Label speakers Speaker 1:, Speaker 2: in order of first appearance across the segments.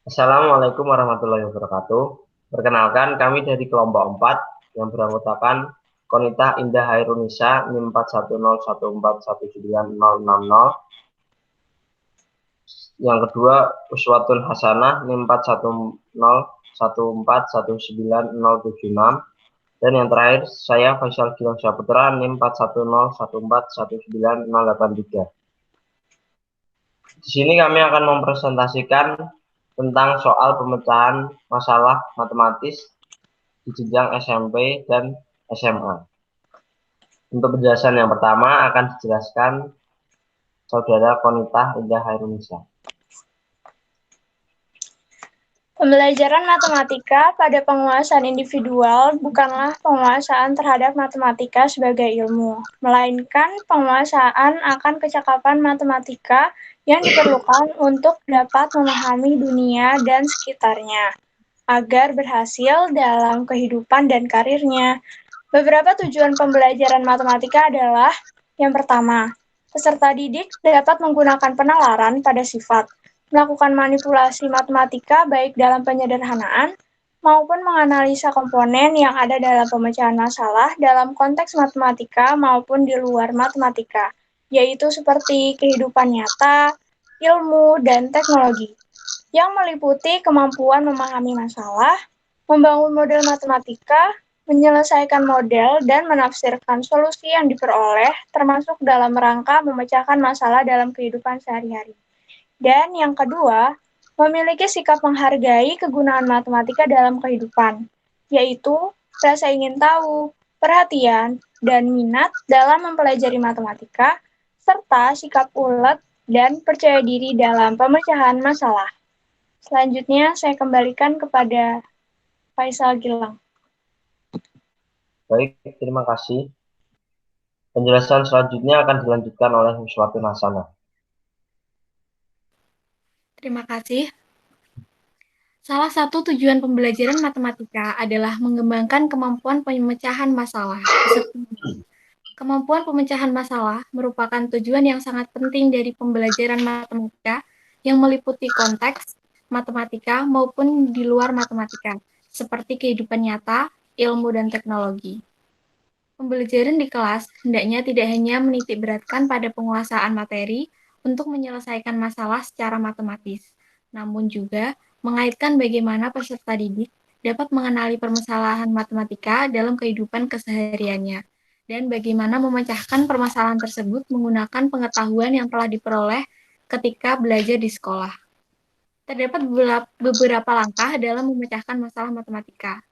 Speaker 1: Assalamualaikum warahmatullahi wabarakatuh. Perkenalkan, kami dari kelompok 4 yang beranggotakan Konita Indah Hairunisa NIM 4101419060. Yang kedua, Uswatun Hasanah NIM 4101419076. Dan yang terakhir, saya Faisal Gilang Saputra NIM 4101419083. Di sini kami akan mempresentasikan tentang soal pemecahan masalah matematis di jenjang SMP dan SMA. Untuk penjelasan yang pertama akan dijelaskan Saudara Konita Indah Hairunisa.
Speaker 2: Pembelajaran matematika pada penguasaan individual bukanlah penguasaan terhadap matematika sebagai ilmu, melainkan penguasaan akan kecakapan matematika yang diperlukan untuk dapat memahami dunia dan sekitarnya, agar berhasil dalam kehidupan dan karirnya. Beberapa tujuan pembelajaran matematika adalah: yang pertama, peserta didik dapat menggunakan penalaran pada sifat, melakukan manipulasi matematika baik dalam penyederhanaan maupun menganalisa komponen yang ada dalam pemecahan masalah dalam konteks matematika maupun di luar matematika, yaitu seperti kehidupan nyata, ilmu, dan teknologi, yang meliputi kemampuan memahami masalah, membangun model matematika, menyelesaikan model, dan menafsirkan solusi yang diperoleh, termasuk dalam rangka memecahkan masalah dalam kehidupan sehari-hari. Dan yang kedua, memiliki sikap menghargai kegunaan matematika dalam kehidupan, yaitu rasa ingin tahu, perhatian, dan minat dalam mempelajari matematika, serta sikap ulet dan percaya diri dalam pemecahan masalah. Selanjutnya, saya kembalikan kepada Faisal Gilang.
Speaker 1: Baik, terima kasih. Penjelasan selanjutnya akan dilanjutkan oleh Uswatun Hasanah.
Speaker 3: Terima kasih. Salah satu tujuan pembelajaran matematika adalah mengembangkan kemampuan pemecahan masalah. Kemampuan pemecahan masalah merupakan tujuan yang sangat penting dari pembelajaran matematika yang meliputi konteks matematika maupun di luar matematika, seperti kehidupan nyata, ilmu, dan teknologi. Pembelajaran di kelas hendaknya tidak hanya menitik beratkan pada penguasaan materi untuk menyelesaikan masalah secara matematis, namun juga mengaitkan bagaimana peserta didik dapat mengenali permasalahan matematika dalam kehidupan kesehariannya, dan bagaimana memecahkan permasalahan tersebut menggunakan pengetahuan yang telah diperoleh ketika belajar di sekolah. Terdapat beberapa langkah dalam memecahkan masalah matematika.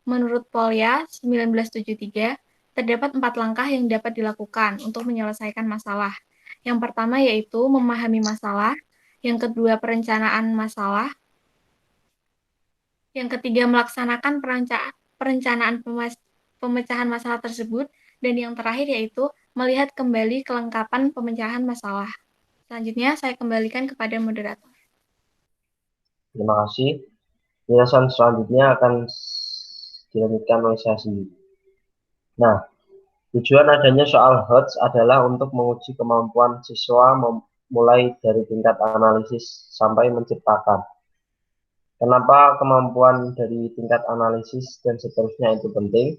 Speaker 3: Menurut Polya 1973, terdapat 4 langkah yang dapat dilakukan untuk menyelesaikan masalah. Yang pertama yaitu memahami masalah, yang kedua perencanaan masalah, yang ketiga melaksanakan perencanaan pemecahan masalah tersebut, dan yang terakhir yaitu melihat kembali kelengkapan pemecahan masalah. Selanjutnya saya kembalikan kepada moderator.
Speaker 1: Terima kasih. Penjelasan selanjutnya akan dilanjutkan oleh saya sendiri. Nah, tujuan adanya soal HOTS adalah untuk menguji kemampuan siswa mulai dari tingkat analisis sampai menciptakan. Kenapa kemampuan dari tingkat analisis dan seterusnya itu penting?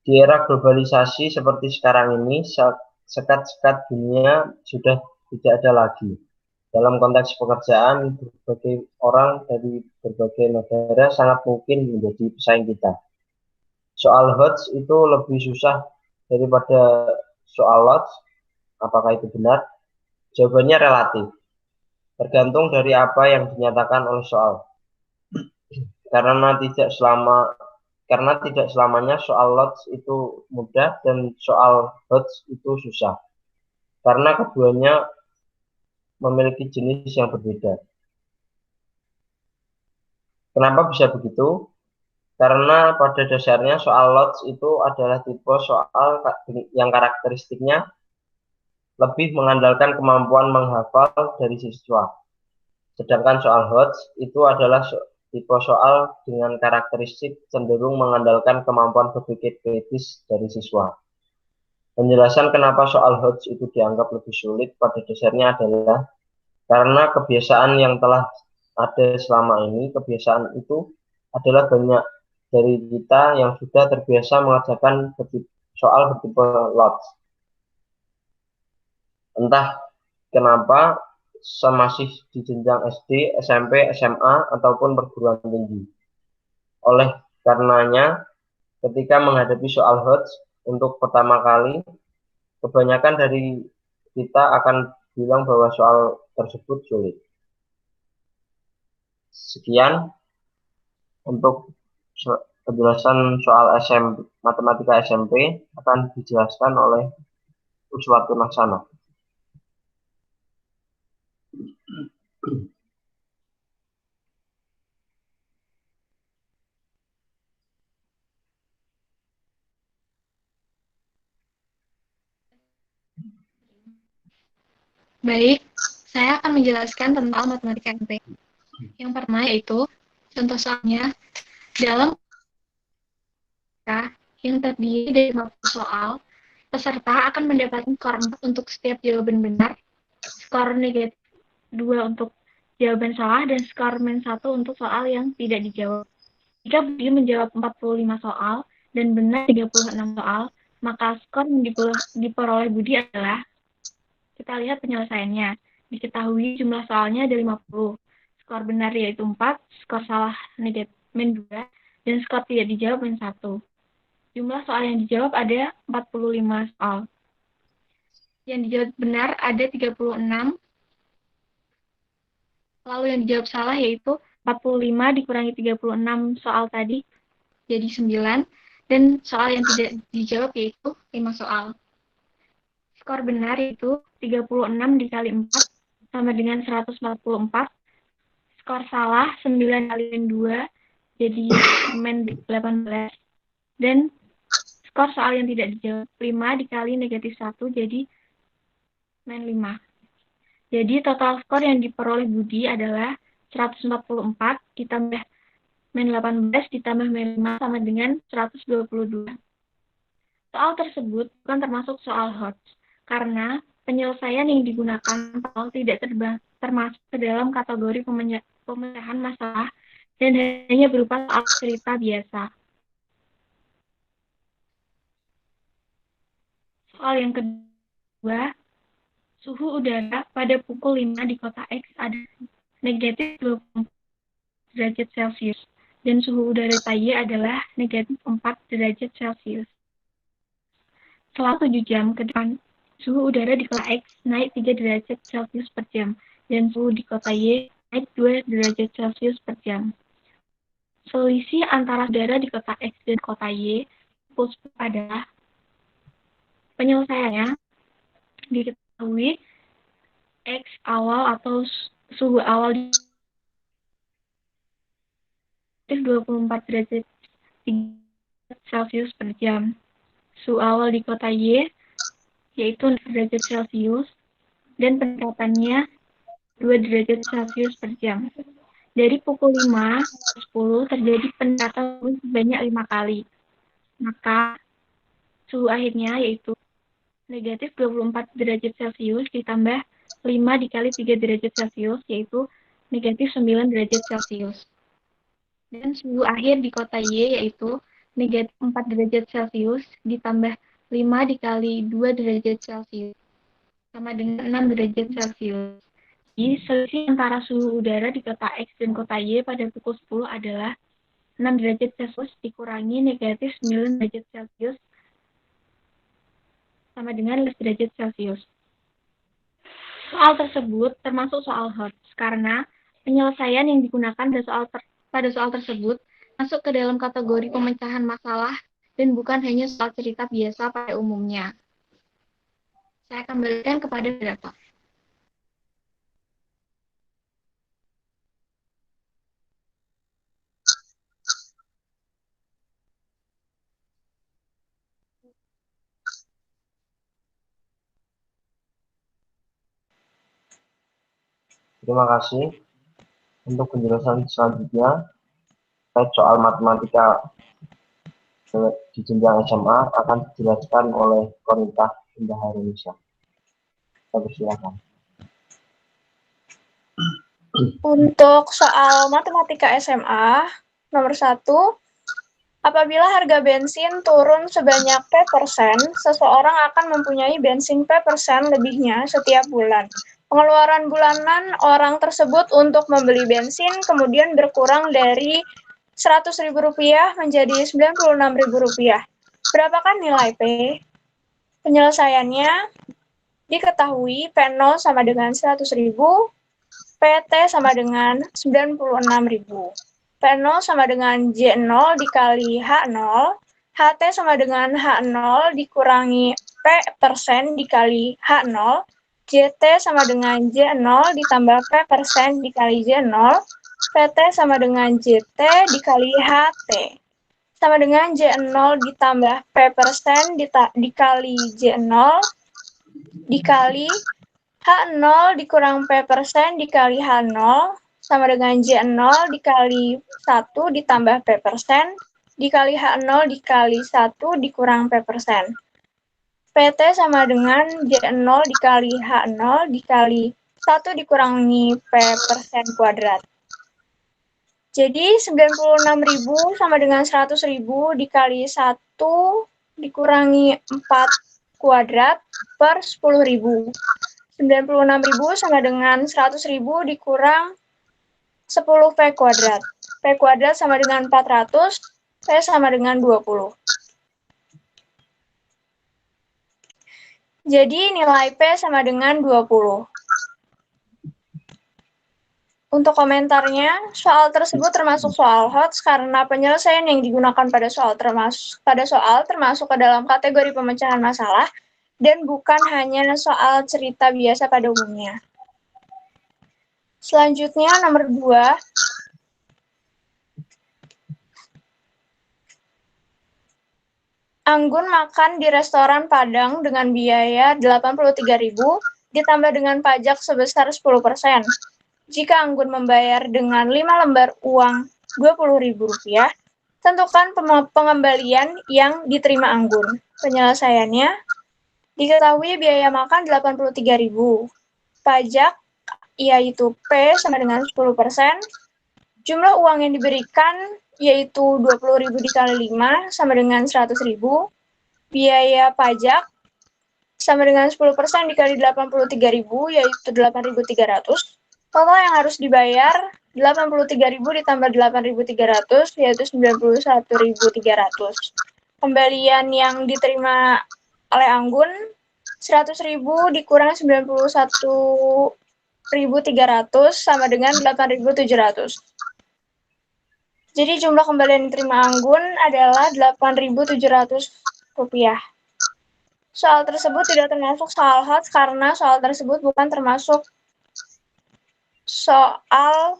Speaker 1: Di era globalisasi seperti sekarang ini, sekat-sekat dunia sudah tidak ada lagi. Dalam konteks pekerjaan, berbagai orang dari berbagai negara sangat mungkin menjadi pesaing kita. Soal HOTS itu lebih susah daripada soal LOTS. Apakah itu benar? Jawabannya relatif, tergantung dari apa yang dinyatakan oleh soal. Karena tidak selamanya soal LOTS itu mudah dan soal HOTS itu susah. Karena keduanya memiliki jenis yang berbeda. Kenapa bisa begitu? Karena pada dasarnya soal LOTS itu adalah tipe soal yang karakteristiknya lebih mengandalkan kemampuan menghafal dari siswa. Sedangkan soal HOTS itu adalah tipe soal dengan karakteristik cenderung mengandalkan kemampuan berpikir kritis dari siswa. Penjelasan kenapa soal HOTS itu dianggap lebih sulit pada dasarnya adalah karena kebiasaan yang telah ada selama ini, kebiasaan itu adalah banyak dari kita yang sudah terbiasa mengerjakan soal bertipe lots. Entah kenapa masih di jenjang SD, SMP, SMA, ataupun perguruan tinggi. Oleh karenanya, ketika menghadapi soal HOTS untuk pertama kali, kebanyakan dari kita akan bilang bahwa soal tersebut sulit. Sekian untuk penjelasan soal matematika SMP akan dijelaskan oleh Uswatun Laksana.
Speaker 3: Baik, saya akan menjelaskan tentang matematika MP. Yang pertama yaitu contoh soalnya dalam yang terdiri dari 50 soal, peserta akan mendapatkan skor 4 untuk setiap jawaban benar, skor negatif 2 untuk jawaban salah, dan skor -1 untuk soal yang tidak dijawab. Jika Budi menjawab 45 soal dan benar 36 soal, maka skor yang diperoleh Budi adalah, kita lihat penyelesaiannya. Diketahui jumlah soalnya ada 50. Skor benar yaitu 4, skor salah negatif -2, dan skor tidak dijawab -1. Jumlah soal yang dijawab ada 45 soal. Yang dijawab benar ada 36. Lalu yang dijawab salah yaitu 45 dikurangi 36 soal tadi jadi 9. Dan soal yang tidak dijawab yaitu 5 soal. Skor benar yaitu 36 dikali 4 sama dengan 144. Skor salah 9 kali 2 jadi -18. Dan skor soal yang tidak dijawab 5 dikali -1 jadi -5. Jadi total skor yang diperoleh Budi adalah 144 ditambah -18 ditambah -5 sama dengan 122. Soal tersebut bukan termasuk soal HOTS karena penyelesaian yang digunakan soal tidak termasuk ke dalam kategori pemecahan masalah dan hanya berupa soal cerita biasa. Soal yang kedua, suhu udara pada pukul 5 di kota X ada negatif 24 derajat Celcius dan suhu udara Y adalah negatif 4 derajat Celcius. Selama 7 jam ke depan, suhu udara di kota X naik 3 derajat Celcius per jam dan suhu di kota Y naik 2 derajat Celcius per jam. Selisih antara udara di kota X dan kota Y adalah, penyelesaiannya diketahui X awal atau suhu awal di 24 derajat Celcius per jam. Suhu awal di kota Y yaitu 6 derajat Celcius dan penerapannya 2 derajat Celcius per jam. Dari pukul 5 ke 10 terjadi peningkatan sebanyak 5 kali. Maka suhu akhirnya yaitu negatif 24 derajat Celcius ditambah 5 dikali 3 derajat Celcius yaitu negatif 9 derajat Celcius. Dan suhu akhir di kota Y yaitu negatif 4 derajat Celcius ditambah 5 dikali 2 derajat Celcius sama dengan 6 derajat Celcius. Jadi selisih antara suhu udara di kota X dan kota Y pada pukul 10 adalah 6 derajat Celcius dikurangi negatif 9 derajat Celcius sama dengan 11 derajat Celcius. Soal tersebut termasuk soal HOTS karena penyelesaian yang digunakan pada soal tersebut masuk ke dalam kategori pemecahan masalah dan bukan hanya soal cerita biasa pada umumnya. Saya akan berikan kepada data.
Speaker 1: Terima kasih. Untuk penjelasan selanjutnya, terkait soal matematika di jenjang SMA akan dijelaskan oleh Konita Indah Harunisha. Saya persilakan.
Speaker 2: Untuk soal matematika SMA, nomor 1, apabila harga bensin turun sebanyak P%, seseorang akan mempunyai bensin P% lebihnya setiap bulan. Pengeluaran bulanan orang tersebut untuk membeli bensin kemudian berkurang dari Rp100.000 menjadi Rp96.000. Berapakah nilai P? Penyelesaiannya diketahui P0 sama dengan 100.000, PT sama dengan 96.000. P0 sama dengan J0 dikali H0, HT sama dengan H0 dikurangi P% dikali H0, JT sama dengan J0 ditambah P% dikali J0, PT sama dengan JT dikali HT. Sama dengan J0 ditambah P% dikali J0 dikali H0 dikurang P% dikali H0 sama dengan J0 dikali 1 ditambah P% dikali H0 dikali 1 dikurang P%. PT sama dengan J0 dikali H0 dikali 1 dikurangi P% kuadrat. Jadi 96.000 sama dengan 100.000 dikali 1 dikurangi 4 kuadrat per 10.000. 96.000 sama dengan 100.000 dikurang 10 P kuadrat. P kuadrat sama dengan 400, P sama dengan 20. Jadi nilai P sama dengan 20. Untuk komentarnya, soal tersebut termasuk soal HOTS karena penyelesaian yang digunakan pada soal termasuk ke dalam kategori pemecahan masalah dan bukan hanya soal cerita biasa pada umumnya. Selanjutnya, nomor 2. Anggun makan di restoran Padang dengan biaya 83.000 ditambah dengan pajak sebesar 10%. Jika Anggun membayar dengan 5 lembar uang Rp20.000, tentukan pengembalian yang diterima Anggun. Penyelesaiannya, diketahui biaya makan 83.000. Pajak yaitu P sama dengan 10%. Jumlah uang yang diberikan yaitu 20.000 dikali 5 sama dengan 100.000. Biaya pajak sama dengan 10% dikali 83.000 yaitu 8.300. Total yang harus dibayar 83.000 ditambah 8.300 yaitu 91.300. Kembalian yang diterima oleh Anggun 100.000 dikurang 91.300 sama dengan 8.700. Jadi jumlah kembalian yang diterima Anggun adalah Rp8.700. Soal tersebut tidak termasuk soal HOTS karena soal tersebut bukan termasuk soal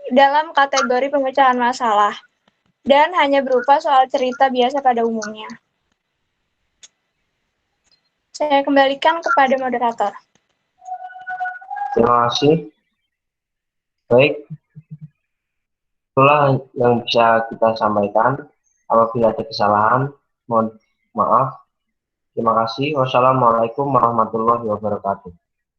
Speaker 2: dalam kategori pemecahan masalah dan hanya berupa soal cerita biasa pada umumnya. Saya kembalikan kepada moderator.
Speaker 1: Terima kasih. Baik, itulah yang bisa kita sampaikan. Apabila ada kesalahan, mohon maaf. Terima kasih. Wassalamualaikum warahmatullahi wabarakatuh.